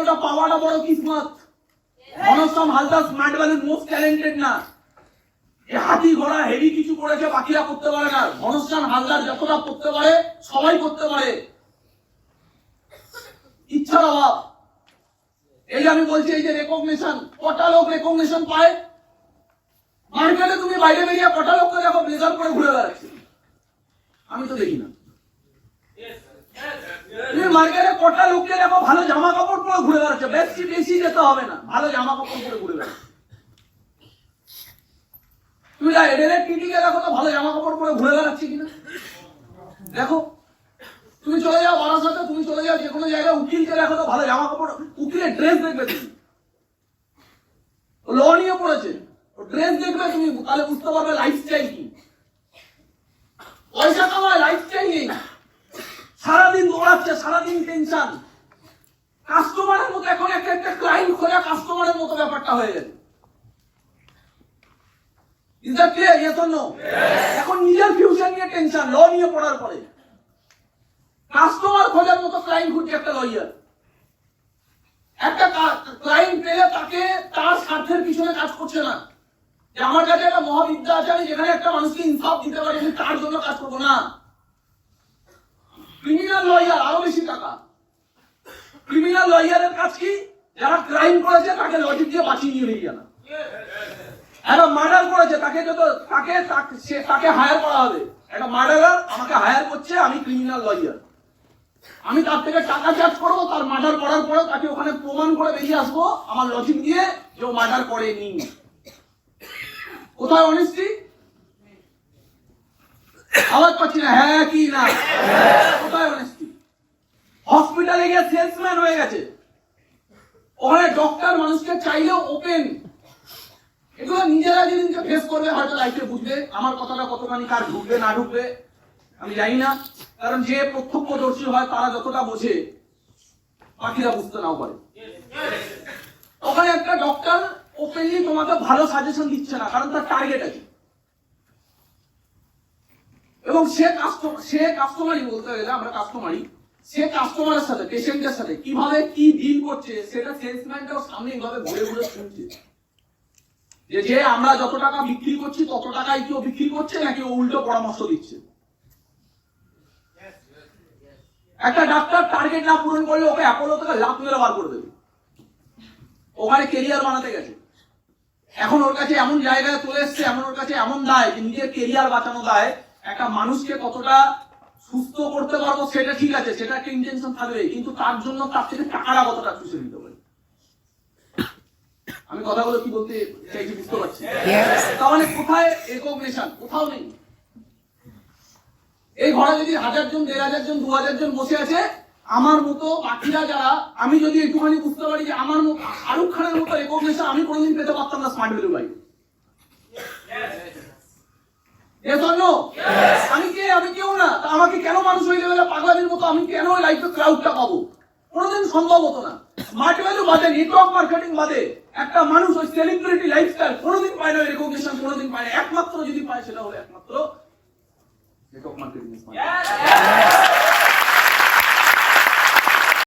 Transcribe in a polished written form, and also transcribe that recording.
ওটা পাওয়াটা বড় কিসমত। ঘনশ্যাম হালদার স্মার্ট ভ্যালির মোস্ট ট্যালেন্টেড না। হাতি ঘোড়া হেভি কিছু করেছে, বাকিরা করতে পারে না। ঘনশ্যাম হালদার যতটা করতে পারে সবাই করতে পারে, ইচ্ছার অভাব। এই যে আমি বলছি, এই যে রেকগনিশন, কটা লোক রেকগনিশন পায় মার্কেটে? তুমি বাইরে বেরিয়ে কটা লোককে দেখো ব্লেজার করে ঘুরে বেড়াচ্ছে? আমি তো দেখি না। তুমি মার্কেটে কটা লোককে দেখো ভালো জামা কাপড় পরে ঘুরে বেড়াচ্ছে? বেশি বেশি যেতে হবে না, ভালো জামা কাপড় পরে ঘুরে বেড়াচ্ছে। তুমি যা এডেলের টিটিকে দেখো তো ভালো জামা কাপড় পরে ঘুরে বেড়াচ্ছে কিনা দেখো। তুমি চলে যাও বারাসাতে, তুমি চলে যাও যে কোনো জায়গায়, উকিলকে দেখো তো ভালো জামা কাপড়, উকিলের ড্রেস দেখবে তুমি, ল নিয়ে পড়েছে, ড্রেস দেখবে তুমি, তাহলে বুঝতে পারবে লাইফস্টাইল কি। পয়সা কামায়, লাইফস্টাইল নেই, সারাদিন দৌড়াচ্ছে, সারাদিন টেনশন। কাস্টমারের মতো এখন একটা ক্লায়েন্ট খোঁজা কাস্টমারের মতো ব্যাপারটা হয়ে গেছে। Is that clear? Yes or no? এখন নিজের ফিউচার নিয়ে টেনশন, ল নিয়ে পড়ার পরে কাস্টমার খোঁজার মতো ক্লায়েন্ট খুঁজছে একটা লয়ার। একটা ক্লায়েন্ট পেলে তাকে তার স্বার্থের পিছনে কাজ করছে না, যে আমার কাছে একটা মহাবিদ্যা আছে, আমি যেখানে একটা মানুষকে ইনসাফ দিতে পারি, আমি তার জন্য কাজ করবো না। ক্রিমিনাল লয়ার আরো বেশি টাকা। ক্রিমিনাল লয়ারের কাজ কি? যারা ক্রাইম করেছে তাকে লজিক দিয়ে বাঁচিয়ে নিয়ে বেরিয়ে আনা। একটা মার্ডার করেছে, তাকে হায়ার করা হবে। একটা মার্ডারার আমাকে হায়ার করছে, আমি ক্রিমিনাল লয়ার, আমি তার থেকে টাকা চার্জ করবো, তার মার্ডার করার পরে তাকে ওখানে প্রমাণ করে বেরিয়ে আসবো আমার লজিক দিয়ে যে ও মার্ডার করেনি। কোথায় অনেস্টি? আওয়াজ পাচ্ছি না, হ্যাঁ কি না? কোথায় অনেস্টি? হসপিটালে গিয়ে সেলসম্যান হয়ে গেছে, ওখানে ডক্টর মানুষকে চাইলেও ওপেন। এগুলো নিজেরা যেদিনকে ফেস করবে হয়তো লাইফে বুঝবে আমার কথাটা কতখানি কার ঢুকবে না ঢুকবে আমি জানি না। কারণ যে প্রত্যক্ষদর্শী হয় তারা যতটা বোঝে বাকিরা বুঝতে নাও পারে। ওখানে একটা ডক্টর ওপেনলি তোমাকে ভালো সাজেশন দিচ্ছে না, কারণ তার টার্গেট আছে। এবং সে কাস্টমারই বলতে গেলে, আমরা কাস্টমারই, সে কাস্টমারের সাথে, পেশেন্টের সাথে কিভাবে কি ডিল করছে সেটা সেলসম্যানটাও সামনে এইভাবে ঘুরে ঘুরে শুনছে, যে আমরা যত টাকা বিক্রি করছি তত টাকাই কেউ বিক্রি করছে নাকি ও উল্টো পরামর্শ দিচ্ছে। একটা ডাক্তার টার্গেট না পূরণ করলে ওকে অ্যাপোলো থেকে লাখ মেরে বার করে দেবে। ওখানে কেরিয়ার বানাতে গেছে, এখন ওর কাছে এমন জায়গায় চলে এসছে, এমন ওর কাছে এমন দায় যে নিজের কেরিয়ার বাঁচানো দায়। একটা মানুষকে কতটা সুস্থ করতে পারবো সেটা ঠিক আছে, সেটা একটা ইন্টেনশন থাকবে, কিন্তু তার জন্য তার থেকে টাকাটা কতটা চুষে নিতে পারে। আমি কথাগুলো কি বলতে চাইছি বুঝতে পারছি? তাহলে কোথায় রেকগনিশন? কোথাও নেই। এই ঘরে যদি 1000 জন, 1500 জন, 2000 জন বসে আছে, আমার মতো বাকিরা যারা, আমি যদি একটুখানি বুঝতে পারি যে আমার মতো শাহরুখ খানের মতো রেকগনিশন আমি কোনোদিন পেতে পারতাম না স্মার্ট ভ্যালু বাইরে। আমি কেউ না, আমাকে কেন মানুষ হয়ে যাবে পাগলামির মতো, আমি কেন লাইফে ক্রাউডটা পাবো? কোনোদিন সম্ভব হতো না। স্মার্ট ভ্যালু বাদে, নেটওয়ার্ক মার্কেটিং বাদে একটা মানুষ ওই সেলিব্রিটি লাইফস্টাইল কোনোদিন পায় না, রেকগনিশন কোনোদিন পায় না। একমাত্র যদি পায় সেটা হলো একমাত্র নেটওয়ার্ক মার্কেটিং।